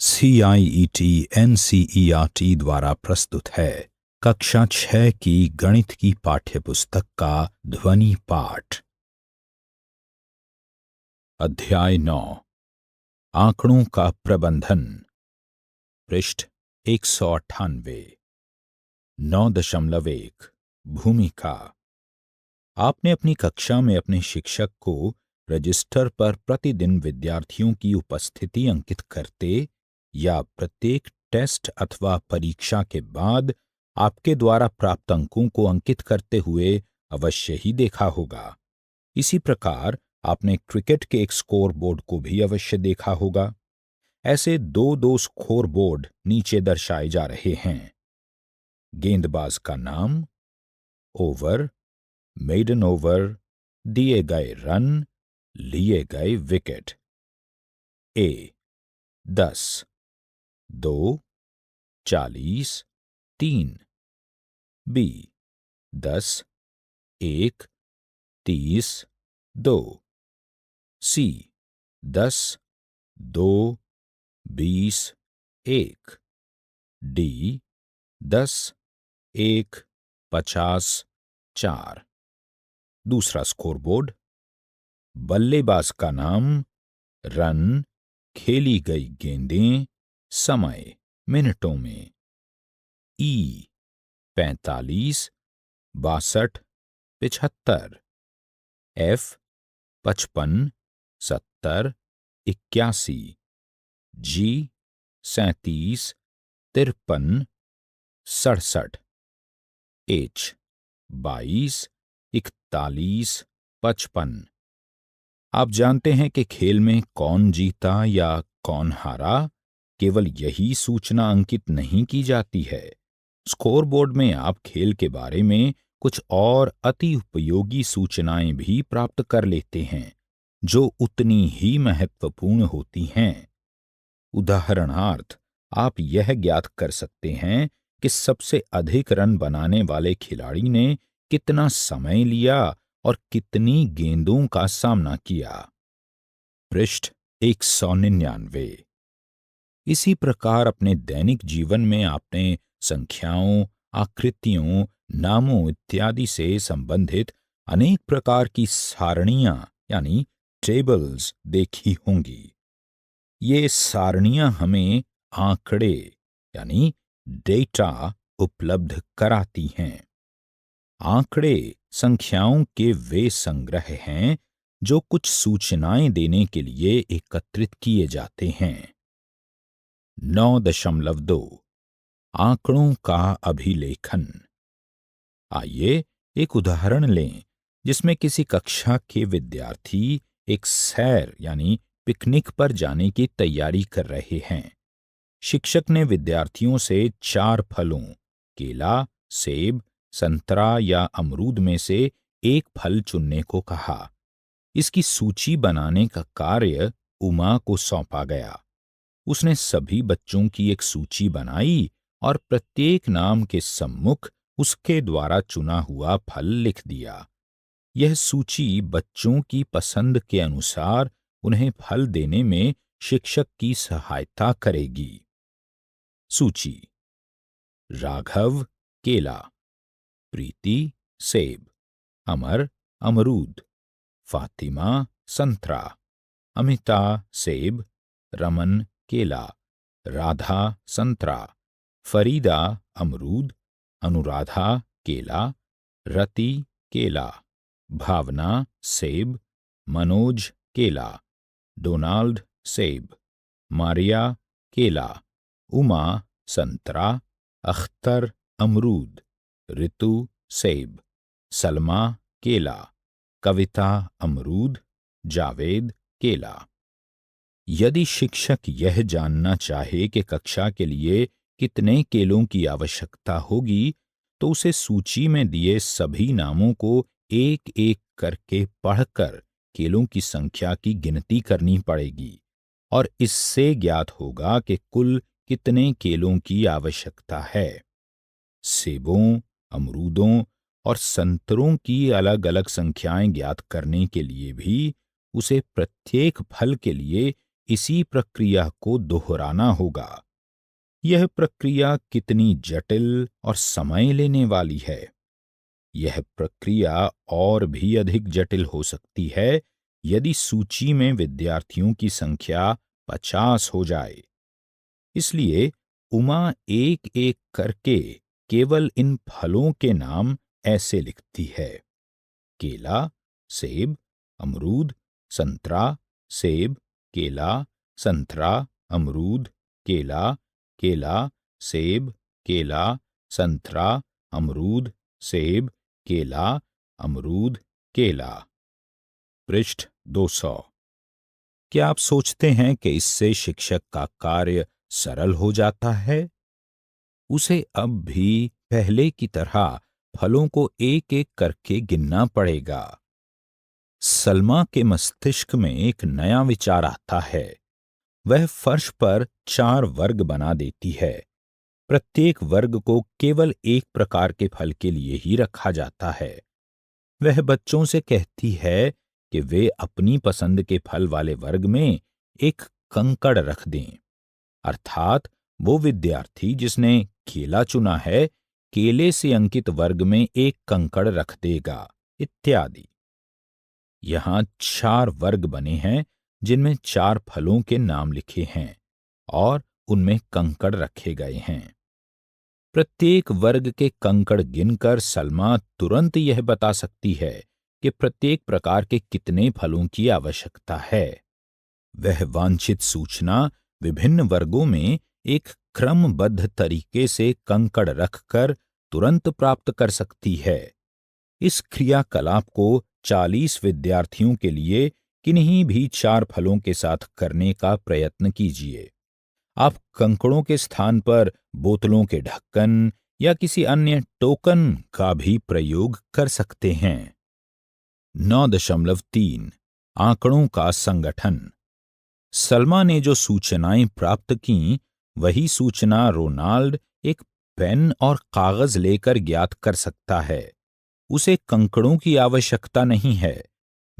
CIET NCERT द्वारा प्रस्तुत है कक्षा 6 की गणित की पाठ्यपुस्तक का ध्वनि पाठ। अध्याय 9 आंकड़ों का प्रबंधन। पृष्ठ 198। 9.1 भूमिका। आपने अपनी कक्षा में अपने शिक्षक को रजिस्टर पर प्रतिदिन विद्यार्थियों की उपस्थिति अंकित करते या प्रत्येक टेस्ट अथवा परीक्षा के बाद आपके द्वारा प्राप्त अंकों को अंकित करते हुए अवश्य ही देखा होगा। इसी प्रकार आपने क्रिकेट के एक स्कोर बोर्ड को भी अवश्य देखा होगा। ऐसे दो स्कोर बोर्ड नीचे दर्शाए जा रहे हैं। गेंदबाज का नाम, ओवर, मेडन ओवर, दिए गए रन, लिए गए विकेट। ए 10, 2, 40, 3। बी 10, 1, 30, 2। सी 10, 2, 20, 1। डी 10, 1, 50, 4। दूसरा स्कोरबोर्ड। बल्लेबाज का नाम, रन, खेली गई गेंदें, समय मिनटों में। ई 45, 62, 75। एफ 55, 70, 81। जी 37, 53, 67। एच 22, 41, 55। आप जानते हैं कि खेल में कौन जीता या कौन हारा केवल यही सूचना अंकित नहीं की जाती है। स्कोरबोर्ड में आप खेल के बारे में कुछ और अति उपयोगी सूचनाएं भी प्राप्त कर लेते हैं, जो उतनी ही महत्वपूर्ण होती हैं। उदाहरणार्थ, आप यह ज्ञात कर सकते हैं कि सबसे अधिक रन बनाने वाले खिलाड़ी ने कितना समय लिया और कितनी गेंदों का सामना किया। पृष्ठ 199। इसी प्रकार अपने दैनिक जीवन में आपने संख्याओं, आकृतियों, नामों इत्यादि से संबंधित अनेक प्रकार की सारणियां यानी टेबल्स देखी होंगी। ये सारणियां हमें आंकड़े यानी डेटा उपलब्ध कराती हैं। आंकड़े संख्याओं के वे संग्रह हैं जो कुछ सूचनाएं देने के लिए एकत्रित किए जाते हैं। 9.2 आंकड़ों का अभिलेखन। आइए एक उदाहरण लें जिसमें किसी कक्षा के विद्यार्थी एक सैर यानी पिकनिक पर जाने की तैयारी कर रहे हैं। शिक्षक ने विद्यार्थियों से 4 फलों, केला, सेब, संतरा या अमरूद में से एक फल चुनने को कहा। इसकी सूची बनाने का कार्य उमा को सौंपा गया। उसने सभी बच्चों की एक सूची बनाई और प्रत्येक नाम के सम्मुख उसके द्वारा चुना हुआ फल लिख दिया। यह सूची बच्चों की पसंद के अनुसार उन्हें फल देने में शिक्षक की सहायता करेगी। सूची: राघव केला, प्रीति सेब, अमर अमरूद, फातिमा संतरा, अमिता सेब, रमन केला, राधा संतरा, फरीदा अमरूद, अनुराधा केला, रति केला, भावना सेब, मनोज केला, डोनाल्ड सेब, मारिया केला, उमा संतरा, अख्तर अमरूद, ऋतु सेब, सलमा केला, कविता अमरूद, जावेद केला। यदि शिक्षक यह जानना चाहे कि कक्षा के लिए कितने केलों की आवश्यकता होगी, तो उसे सूची में दिए सभी नामों को एक एक करके पढ़कर केलों की संख्या की गिनती करनी पड़ेगी और इससे ज्ञात होगा कि कुल कितने केलों की आवश्यकता है। सेबों, अमरूदों और संतरों की अलग अलग संख्याएं ज्ञात करने के लिए भी उसे प्रत्येक फल के लिए इसी प्रक्रिया को दोहराना होगा। यह प्रक्रिया कितनी जटिल और समय लेने वाली है। यह प्रक्रिया और भी अधिक जटिल हो सकती है यदि सूची में विद्यार्थियों की संख्या 50 हो जाए। इसलिए उमा एक एक करके केवल इन फलों के नाम ऐसे लिखती है: केला, सेब, अमरूद, संतरा, सेब, केला, संतरा, अमरूद, केला, केला, सेब, केला, संतरा, अमरूद, सेब, केला, अमरूद, केला। पृष्ठ 200। क्या आप सोचते हैं कि इससे शिक्षक का कार्य सरल हो जाता है? उसे अब भी पहले की तरह फलों को एक एक करके गिनना पड़ेगा। सलमा के मस्तिष्क में एक नया विचार आता है। वह फर्श पर 4 वर्ग बना देती है। प्रत्येक वर्ग को केवल एक प्रकार के फल के लिए ही रखा जाता है। वह बच्चों से कहती है कि वे अपनी पसंद के फल वाले वर्ग में एक कंकड़ रख दें। अर्थात वो विद्यार्थी जिसने केला चुना है, केले से अंकित वर्ग में एक कंकड़ रख देगा, इत्यादि। यहां 4 वर्ग बने हैं जिनमें 4 फलों के नाम लिखे हैं और उनमें कंकड़ रखे गए हैं। प्रत्येक वर्ग के कंकड़ गिनकर सलमा तुरंत यह बता सकती है कि प्रत्येक प्रकार के कितने फलों की आवश्यकता है। वह वांछित सूचना विभिन्न वर्गों में एक क्रमबद्ध तरीके से कंकड़ रखकर तुरंत प्राप्त कर सकती है। इस क्रियाकलाप को 40 विद्यार्थियों के लिए किन्हीं भी 4 फलों के साथ करने का प्रयत्न कीजिए। आप कंकड़ों के स्थान पर बोतलों के ढक्कन या किसी अन्य टोकन का भी प्रयोग कर सकते हैं। 9.3 आंकड़ों का संगठन। सलमा ने जो सूचनाएं प्राप्त कीं, वही सूचना रोनाल्ड एक पेन और कागज लेकर ज्ञात कर सकता है। उसे कंकड़ों की आवश्यकता नहीं है।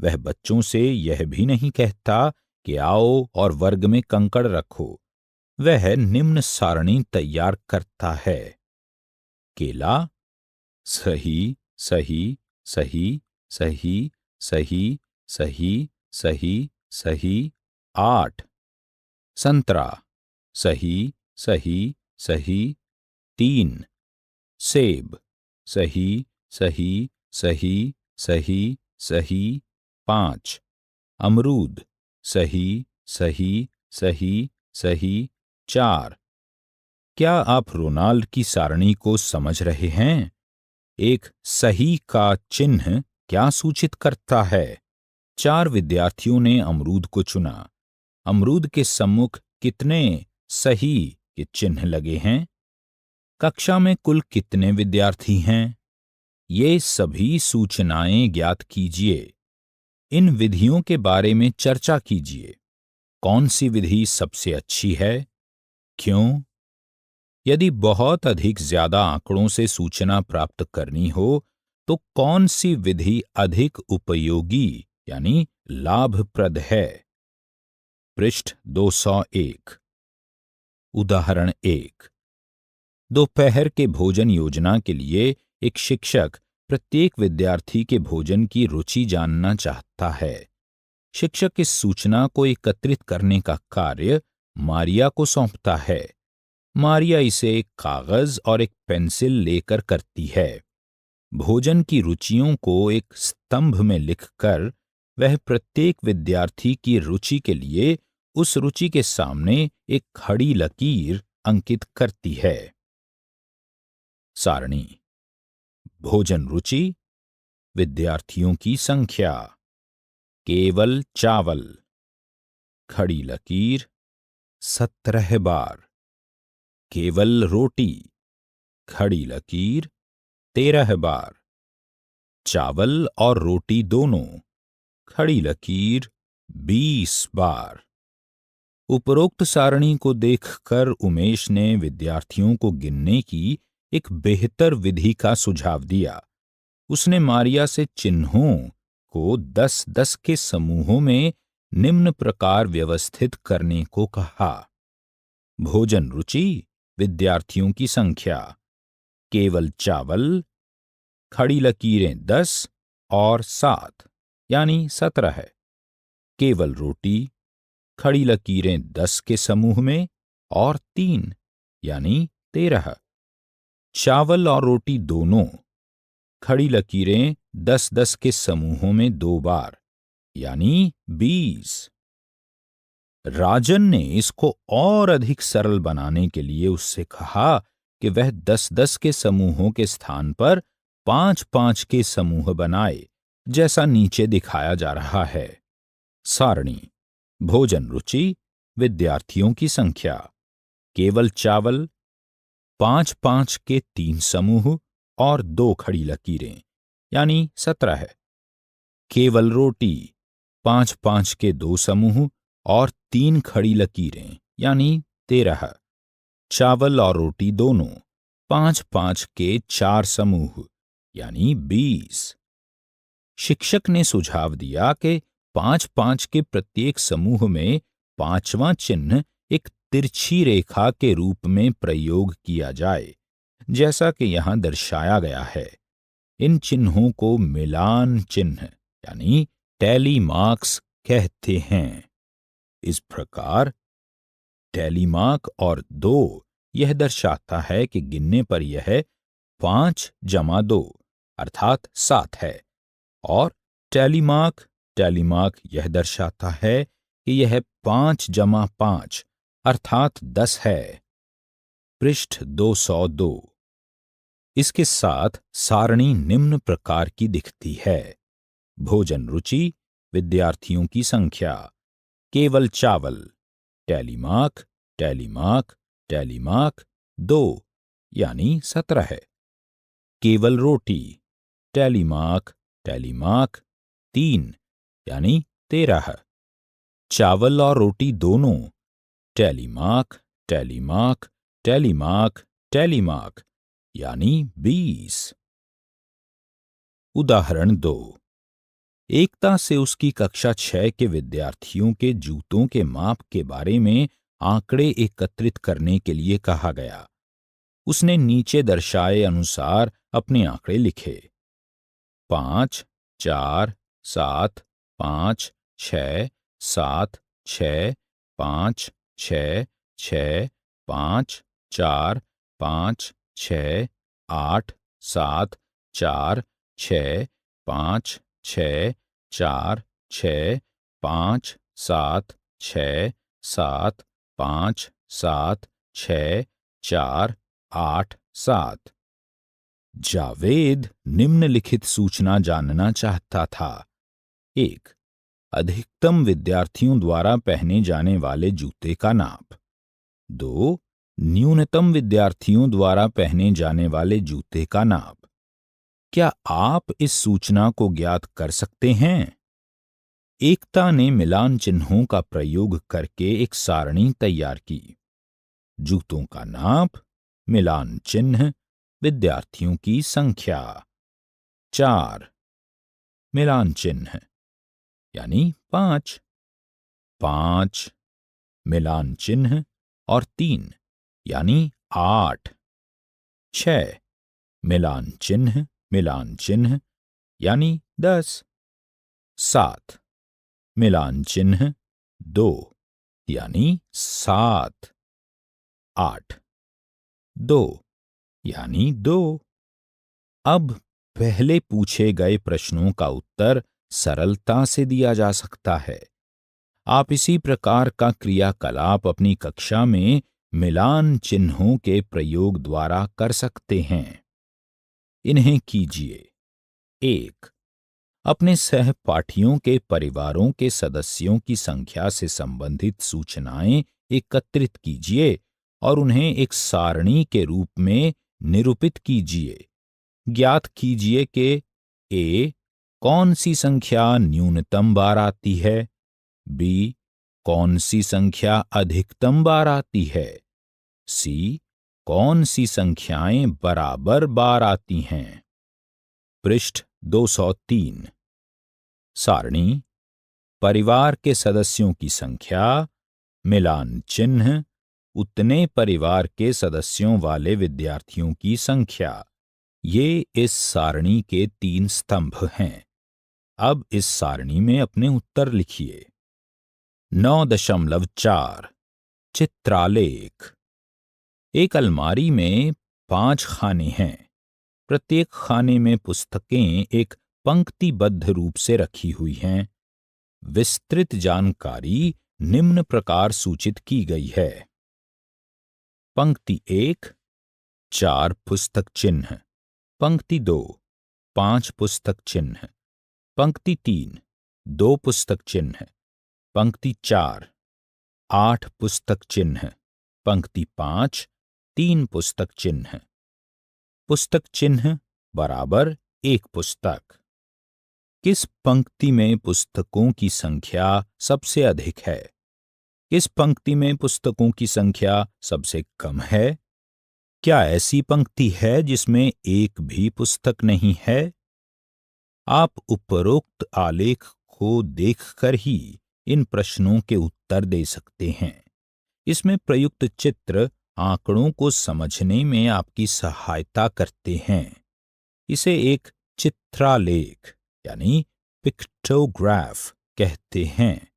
वह बच्चों से यह भी नहीं कहता कि आओ और वर्ग में कंकड़ रखो। वह निम्न सारणी तैयार करता है: केला, सही, सही, सही, सही, सही, सही, सही, सही, 8। संतरा, सही, सही, सही, 3। सेब, सही, सही, सही, सही, सही, 5। अमरूद, सही, सही, सही, सही, 4। क्या आप रोनाल्ड की सारणी को समझ रहे हैं? एक सही का चिन्ह क्या सूचित करता है? 4 विद्यार्थियों ने अमरूद को चुना। अमरूद के सम्मुख कितने सही के चिन्ह लगे हैं? कक्षा में कुल कितने विद्यार्थी हैं? ये सभी सूचनाएं ज्ञात कीजिए। इन विधियों के बारे में चर्चा कीजिए। कौन सी विधि सबसे अच्छी है? क्यों? यदि बहुत अधिक ज्यादा आंकड़ों से सूचना प्राप्त करनी हो, तो कौन सी विधि अधिक उपयोगी यानी लाभप्रद है? पृष्ठ 201। उदाहरण 1। दोपहर के भोजन योजना के लिए एक शिक्षक प्रत्येक विद्यार्थी के भोजन की रुचि जानना चाहता है। शिक्षक इस सूचना को एकत्रित करने का कार्य मारिया को सौंपता है। मारिया इसे एक कागज और एक पेंसिल लेकर करती है। भोजन की रुचियों को एक स्तंभ में लिखकर वह प्रत्येक विद्यार्थी की रुचि के लिए उस रुचि के सामने एक खड़ी लकीर अंकित करती है। सारणी: भोजन रुचि, विद्यार्थियों की संख्या, केवल चावल, खड़ी लकीर 17 बार, केवल रोटी, खड़ी लकीर 13 बार, चावल और रोटी दोनों, खड़ी लकीर 20 बार। उपरोक्त सारणी को देखकर उमेश ने विद्यार्थियों को गिनने की एक बेहतर विधि का सुझाव दिया। उसने मारिया से चिन्हों को 10-10 के समूहों में निम्न प्रकार व्यवस्थित करने को कहा। भोजन रुचि, विद्यार्थियों की संख्या, केवल चावल, खड़ी लकीरें 10 और 7 यानी 17 है। केवल रोटी, खड़ी लकीरें 10 के समूह में और 3 यानी 13। चावल और रोटी दोनों, खड़ी लकीरें 10-10 के समूहों में 2 बार यानी 20। राजन ने इसको और अधिक सरल बनाने के लिए उससे कहा कि वह 10-10 के समूहों के स्थान पर 5-5 के समूह बनाए, जैसा नीचे दिखाया जा रहा है। सारणी: भोजन रुचि, विद्यार्थियों की संख्या, केवल चावल 5-5 के 3 समूह और 2 खड़ी लकीरें यानी 17 है। केवल रोटी 5-5 के 2 समूह और 3 खड़ी लकीरें यानी 13। चावल और रोटी दोनों 5-5 के 4 समूह यानी 20। शिक्षक ने सुझाव दिया कि 5-5 के प्रत्येक समूह में 5वां चिन्ह एक तिरछी रेखा के रूप में प्रयोग किया जाए, जैसा कि यहां दर्शाया गया है। इन चिन्हों को मिलान चिन्ह यानी टैली मार्क्स कहते हैं। इस प्रकार टैली मार्क और 2 यह दर्शाता है कि गिनने पर यह 5 + 2 अर्थात 7 है, और टैली मार्क यह दर्शाता है कि यह 5 + 5 अर्थात 10 है। पृष्ठ 202। इसके साथ सारणी निम्न प्रकार की दिखती है। भोजन रुचि, विद्यार्थियों की संख्या, केवल चावल, टैली मार्क 2 यानी 17 है। केवल रोटी, टैली मार्क 3 यानी 13। चावल और रोटी दोनों, टैली मार्क यानी 20। उदाहरण 2। एकता से उसकी कक्षा 6 के विद्यार्थियों के जूतों के माप के बारे में आंकड़े एकत्रित करने के लिए कहा गया। उसने नीचे दर्शाए अनुसार अपने आंकड़े लिखे। 5, 4, 7, 5, 6, 7, 6, 5, 6, 6, 5, 4, 5, 6, 8, 7, 4, 6, 5, 6, 4, 6, 5, 7, 6, 7, 5, 7, 6, 4, 8, 7। जावेद निम्नलिखित सूचना जानना चाहता था। 1. अधिकतम विद्यार्थियों द्वारा पहने जाने वाले जूते का नाप। 2. न्यूनतम विद्यार्थियों द्वारा पहने जाने वाले जूते का नाप। क्या आप इस सूचना को ज्ञात कर सकते हैं? एकता ने मिलान चिन्हों का प्रयोग करके एक सारणी तैयार की। जूतों का नाप, मिलान चिन्ह, विद्यार्थियों की संख्या। 4. मिलान चिन्ह यानी 5, 5 मिलान चिन्ह और 3 यानी 8। 6 मिलान चिन्ह यानी 10। 7 मिलान चिन्ह 2 यानी 7। 8 2 यानी 2। अब पहले पूछे गए प्रश्नों का उत्तर सरलता से दिया जा सकता है। आप इसी प्रकार का क्रियाकलाप अपनी कक्षा में मिलान चिन्हों के प्रयोग द्वारा कर सकते हैं। इन्हें कीजिए। 1. अपने सहपाठियों के परिवारों के सदस्यों की संख्या से संबंधित सूचनाएं एकत्रित कीजिए और उन्हें एक सारणी के रूप में निरूपित कीजिए। ज्ञात कीजिए कि a. कौन सी संख्या न्यूनतम बार आती है, b. कौन सी संख्या अधिकतम बार आती है, c. कौन सी संख्याएं बराबर बार आती हैं। पृष्ठ 203। सारणी: परिवार के सदस्यों की संख्या, मिलान चिन्ह, उतने परिवार के सदस्यों वाले विद्यार्थियों की संख्या, ये इस सारणी के 3 स्तंभ हैं। अब इस सारणी में अपने उत्तर लिखिए। 9.4 चित्रालेख। एक अलमारी में 5 खाने हैं। प्रत्येक खाने में पुस्तकें एक पंक्तिबद्ध रूप से रखी हुई हैं। विस्तृत जानकारी निम्न प्रकार सूचित की गई है। पंक्ति 1 4 पुस्तक चिन्ह, पंक्ति 2 5 पुस्तक चिन्ह, पंक्ति 3 2 पुस्तक चिन्ह, पंक्ति 4 8 पुस्तक चिन्ह, पंक्ति 5 3 पुस्तक चिन्ह। पुस्तक चिन्ह बराबर 1 पुस्तक। किस पंक्ति में पुस्तकों की संख्या सबसे अधिक है? किस पंक्ति में पुस्तकों की संख्या सबसे कम है? क्या ऐसी पंक्ति है जिसमें एक भी पुस्तक नहीं है? आप उपरोक्त आलेख को देखकर ही इन प्रश्नों के उत्तर दे सकते हैं। इसमें प्रयुक्त चित्र आंकड़ों को समझने में आपकी सहायता करते हैं। इसे एक चित्रालेख यानी पिक्टोग्राफ कहते हैं।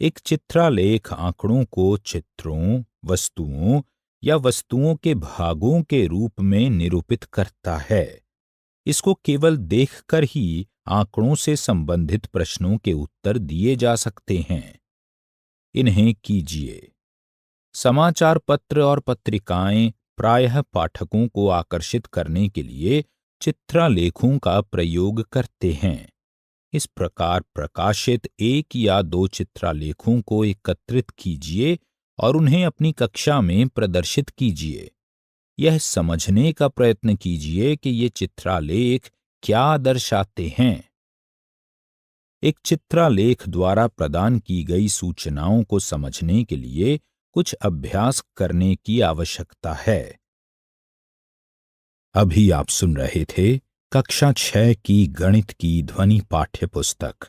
एक चित्रालेख आंकड़ों को चित्रों, वस्तुओं या वस्तुओं के भागों के रूप में निरूपित करता है। इसको केवल देखकर ही आंकड़ों से संबंधित प्रश्नों के उत्तर दिए जा सकते हैं। इन्हें कीजिए। समाचार पत्र और पत्रिकाएं प्रायः पाठकों को आकर्षित करने के लिए चित्रालेखों का प्रयोग करते हैं। इस प्रकार प्रकाशित 1 या 2 चित्रालेखों को एकत्रित कीजिए और उन्हें अपनी कक्षा में प्रदर्शित कीजिए। यह समझने का प्रयत्न कीजिए कि ये चित्रालेख क्या दर्शाते हैं। एक चित्रालेख द्वारा प्रदान की गई सूचनाओं को समझने के लिए कुछ अभ्यास करने की आवश्यकता है। अभी आप सुन रहे थे कक्षा 6 की गणित की ध्वनि पाठ्य पुस्तक।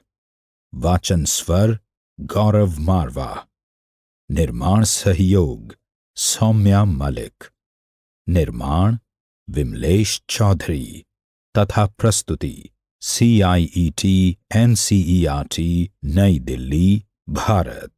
वाचन स्वर गौरव मारवा। निर्माण सहयोग सौम्या मलिक। निर्माण विमलेश चौधरी तथा प्रस्तुति CIET NCERT नई दिल्ली, भारत।